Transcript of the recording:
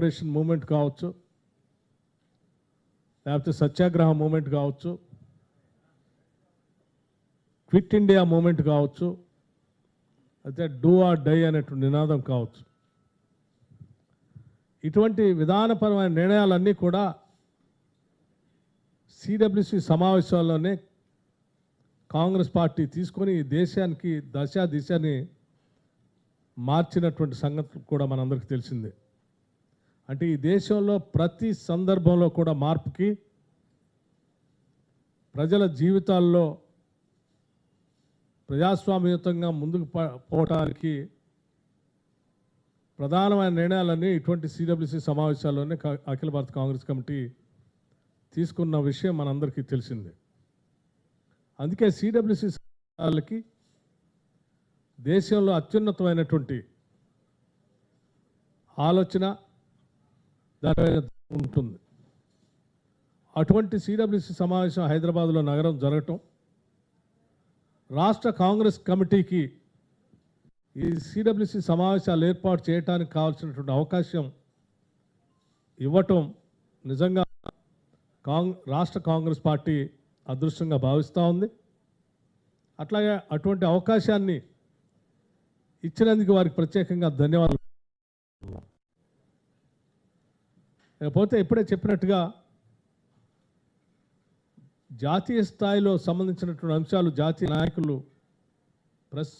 Operation moment కావచ్చు, లేకపోతే సత్యాగ్రహ moment కావచ్చు, క్విట్ ఇండియా మూమెంట్ కావచ్చు, అయితే డూ ఆర్ డై అనేటువంటి నినాదం కావచ్చు, ఇటువంటి విధానపరమైన నిర్ణయాలన్నీ కూడా సిడబ్ల్యూసి సమావేశాల్లోనే కాంగ్రెస్ పార్టీ తీసుకొని ఈ దేశానికి దిశని మార్చినటువంటి సంగతి కూడా మనందరికీ తెలిసిందే. అంటే ఈ దేశంలో ప్రతి సందర్భంలో కూడా మార్పుకి, ప్రజల జీవితాల్లో ప్రజాస్వామ్యయుతంగా ముందుకు పోవడానికి ప్రధానమైన నిర్ణయాలన్నీ ఇటువంటి సిడబ్ల్యూసి సమావేశాల్లోనే అఖిల భారత కాంగ్రెస్ కమిటీ తీసుకున్న విషయం మనందరికీ తెలిసిందే. అందుకే సిడబ్ల్యూసి సమావేశాలకి దేశంలో అత్యున్నతమైనటువంటి ఆలోచన దాని ఉంటుంది. అటువంటి సిడబ్ల్యూసి సమావేశం హైదరాబాద్లో నగరం జరగటం, రాష్ట్ర కాంగ్రెస్ కమిటీకి ఈ సిడబ్ల్యూసి సమావేశాలు ఏర్పాటు చేయడానికి కావాల్సినటువంటి అవకాశం ఇవ్వటం నిజంగా రాష్ట్ర కాంగ్రెస్ పార్టీ అదృష్టంగా భావిస్తూ ఉంది. అట్లాగే అటువంటి అవకాశాన్ని ఇచ్చినందుకు వారికి ప్రత్యేకంగా ధన్యవాదాలు. లేకపోతే ఇప్పుడే చెప్పినట్టుగా జాతీయ స్థాయిలో సంబంధించినటువంటి అంశాలు జాతీయ నాయకులు ప్రెస్